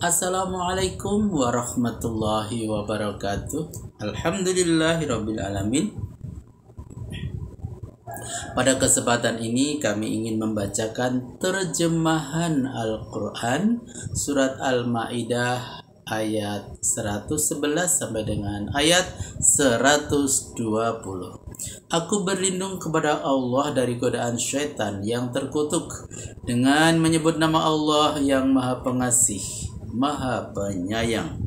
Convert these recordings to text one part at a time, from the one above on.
Assalamualaikum warahmatullahi wabarakatuh. Alhamdulillahirabbil alamin. Pada kesempatan ini kami ingin membacakan terjemahan Al-Qur'an surat Al-Maidah ayat 111 sampai dengan ayat 120. Aku berlindung kepada Allah dari godaan syaitan yang terkutuk dengan menyebut nama Allah yang Maha Pengasih, Maha Penyayang.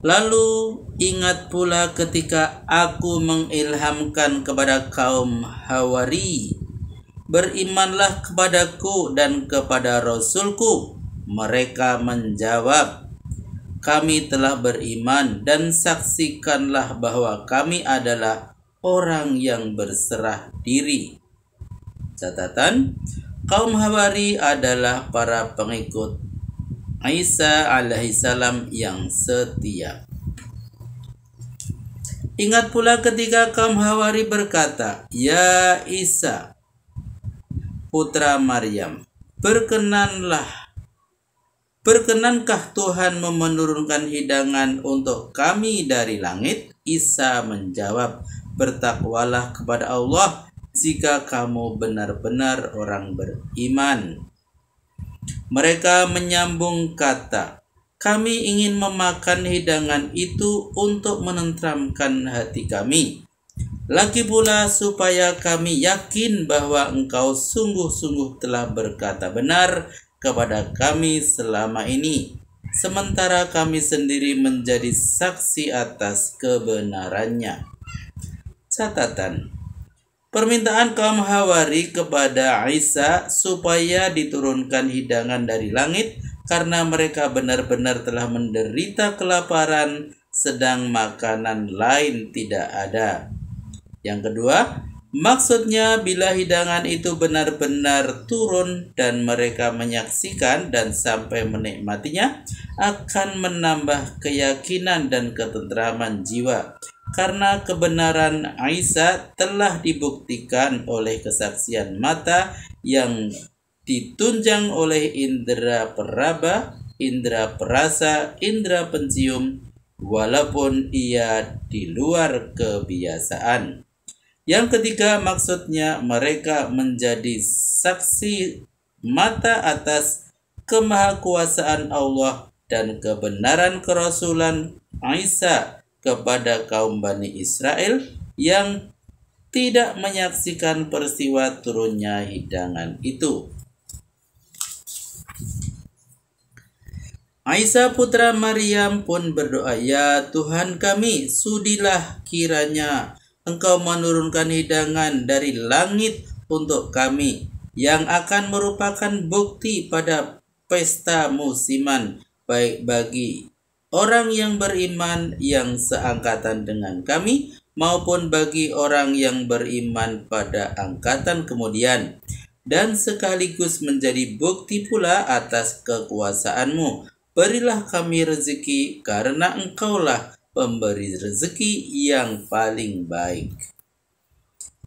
Lalu ingat pula ketika aku mengilhamkan kepada kaum Hawari, berimanlah kepadaku dan kepada Rasulku. Mereka menjawab, kami telah beriman dan saksikanlah bahwa kami adalah orang yang berserah diri. Catatan, kaum Hawari adalah para pengikut Isa alaihissalam yang setia. Ingat pula ketika kaum Hawari berkata, Ya Isa, putra Maryam, berkenankah Tuhan menurunkan hidangan untuk kami dari langit? Isa menjawab, bertakwalah kepada Allah jika kamu benar-benar orang beriman. Mereka menyambung kata, kami ingin memakan hidangan itu untuk menenteramkan hati kami. Lagi pula supaya kami yakin bahwa engkau sungguh-sungguh telah berkata benar kepada kami selama ini, sementara kami sendiri menjadi saksi atas kebenarannya. Catatan, permintaan kaum Hawari kepada Isa supaya diturunkan hidangan dari langit karena mereka benar-benar telah menderita kelaparan sedang makanan lain tidak ada. Yang kedua, maksudnya bila hidangan itu benar-benar turun dan mereka menyaksikan dan sampai menikmatinya akan menambah keyakinan dan ketenteraman jiwa. Karena kebenaran Isa telah dibuktikan oleh kesaksian mata yang ditunjang oleh indera peraba, indera perasa, indera pencium, walaupun ia di luar kebiasaan. Yang ketiga, maksudnya mereka menjadi saksi mata atas kemahakuasaan Allah dan kebenaran kerasulan Isa kepada kaum Bani Israel yang tidak menyaksikan peristiwa turunnya hidangan itu. Isa putra Maryam pun berdoa, Ya Tuhan kami, sudilah kiranya Engkau menurunkan hidangan dari langit untuk kami yang akan merupakan bukti pada pesta musiman, baik bagi orang yang beriman yang seangkatan dengan kami maupun bagi orang yang beriman pada angkatan kemudian, dan sekaligus menjadi bukti pula atas kekuasaan-Mu. Berilah kami rezeki karena Engkaulah pemberi rezeki yang paling baik.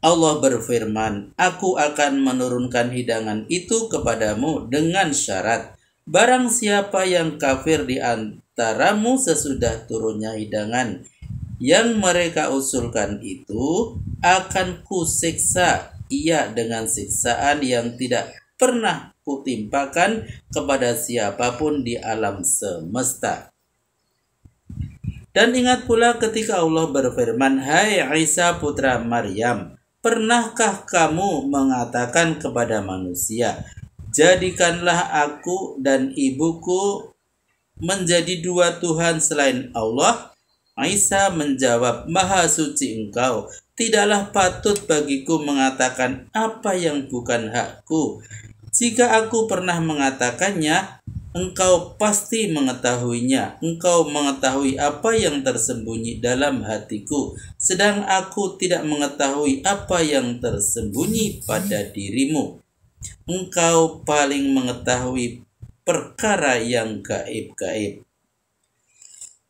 Allah berfirman, Aku akan menurunkan hidangan itu kepadamu dengan syarat, barang siapa yang kafir di antaramu sesudah turunnya hidangan yang mereka usulkan itu, akan kusiksa ia dengan siksaan yang tidak pernah kutimpakan kepada siapapun di alam semesta. Dan ingat pula ketika Allah berfirman, Hai Isa putra Maryam, pernahkah kamu mengatakan kepada manusia, jadikanlah aku dan ibuku menjadi dua Tuhan selain Allah? Isa menjawab, Maha suci Engkau, tidaklah patut bagiku mengatakan apa yang bukan hakku. Jika aku pernah mengatakannya, Engkau pasti mengetahuinya. Engkau mengetahui apa yang tersembunyi dalam hatiku, sedang aku tidak mengetahui apa yang tersembunyi pada dirimu. Engkau paling mengetahui perkara yang gaib-gaib.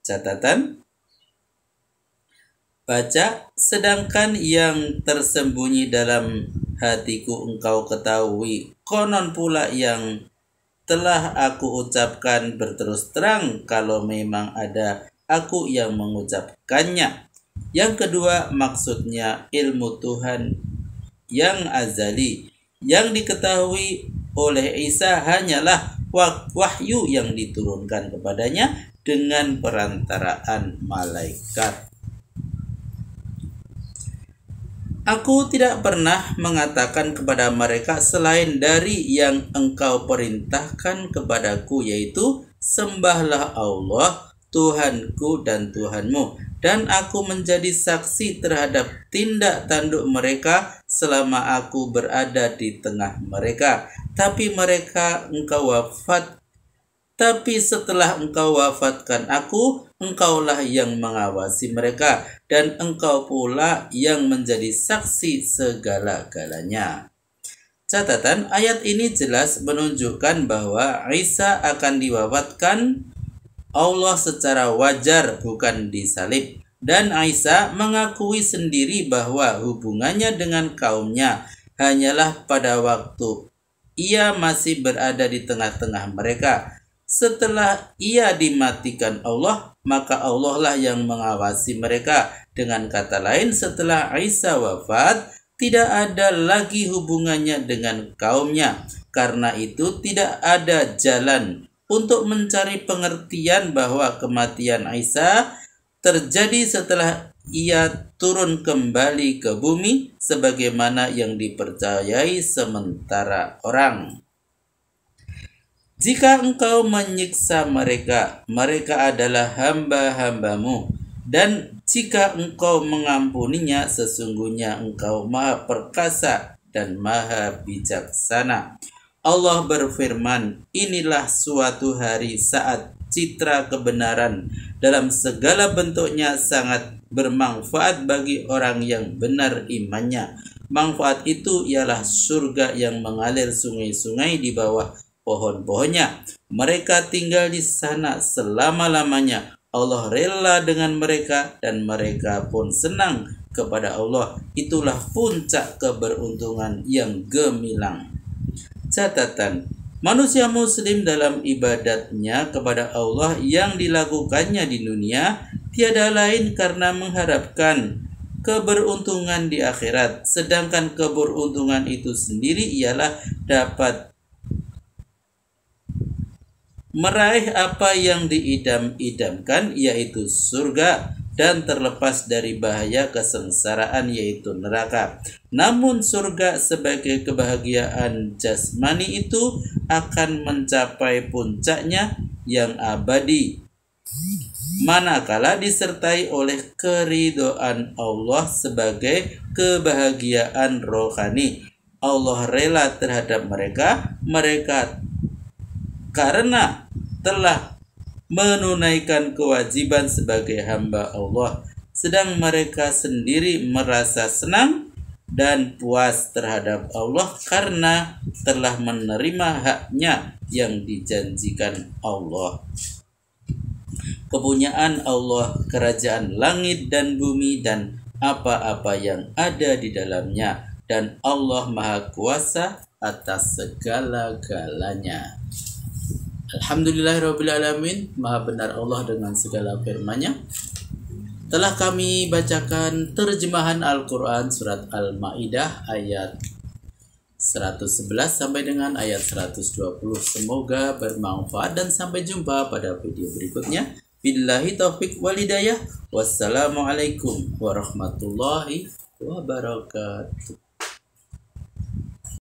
Catatan, baca, sedangkan yang tersembunyi dalam hatiku engkau ketahui, konon pula yang telah aku ucapkan berterus terang kalau memang ada aku yang mengucapkannya. Yang kedua, maksudnya ilmu Tuhan yang azali yang diketahui oleh Isa hanyalah wahyu yang diturunkan kepadanya dengan perantaraan malaikat. Aku tidak pernah mengatakan kepada mereka selain dari yang engkau perintahkan kepadaku, yaitu sembahlah Allah, Tuhanku dan Tuhanmu, dan aku menjadi saksi terhadap tindak tanduk mereka selama aku berada di tengah mereka. Tapi setelah engkau wafatkan aku, engkaulah yang mengawasi mereka, dan engkau pula yang menjadi saksi segala-galanya. Catatan, ayat ini jelas menunjukkan bahwa Isa akan diwafatkan Allah secara wajar, bukan disalib. Dan Isa mengakui sendiri bahwa hubungannya dengan kaumnya hanyalah pada waktu ia masih berada di tengah-tengah mereka. Setelah ia dimatikan Allah, maka Allah lah yang mengawasi mereka. Dengan kata lain, setelah Isa wafat, tidak ada lagi hubungannya dengan kaumnya. Karena itu tidak ada jalan untuk mencari pengertian bahwa kematian Isa terjadi setelah ia turun kembali ke bumi sebagaimana yang dipercayai sementara orang. Jika engkau menyiksa mereka, mereka adalah hamba-hambamu. Dan jika engkau mengampuninya, sesungguhnya engkau maha perkasa dan maha bijaksana. Allah berfirman, inilah suatu hari saat citra kebenaran dalam segala bentuknya sangat bermanfaat bagi orang yang benar imannya. Manfaat itu ialah surga yang mengalir sungai-sungai di bawah pohon-pohonnya. Mereka tinggal di sana selama-lamanya. Allah rela dengan mereka dan mereka pun senang kepada Allah. Itulah puncak keberuntungan yang gemilang. Catatan, manusia muslim dalam ibadatnya kepada Allah yang dilakukannya di dunia tiada lain karena mengharapkan keberuntungan di akhirat. Sedangkan keberuntungan itu sendiri ialah dapat meraih apa yang diidam-idamkan, yaitu surga, dan terlepas dari bahaya kesengsaraan, yaitu neraka. Namun surga sebagai kebahagiaan jasmani itu akan mencapai puncaknya yang abadi manakala disertai oleh keridhaan Allah sebagai kebahagiaan rohani. Allah rela terhadap mereka karena telah menunaikan kewajiban sebagai hamba Allah, sedang mereka sendiri merasa senang dan puas terhadap Allah karena telah menerima haknya yang dijanjikan Allah. Kepunyaan Allah, kerajaan langit dan bumi dan apa-apa yang ada di dalamnya, dan Allah Maha Kuasa atas segala-galanya. Alhamdulillahirrabbilalamin. Maha benar Allah dengan segala firman-Nya. Telah kami bacakan terjemahan Al-Quran surat Al-Ma'idah ayat 111 sampai dengan ayat 120. Semoga bermanfaat dan sampai jumpa pada video berikutnya. Billahi taufiq wal hidayah. Wassalamualaikum warahmatullahi wabarakatuh.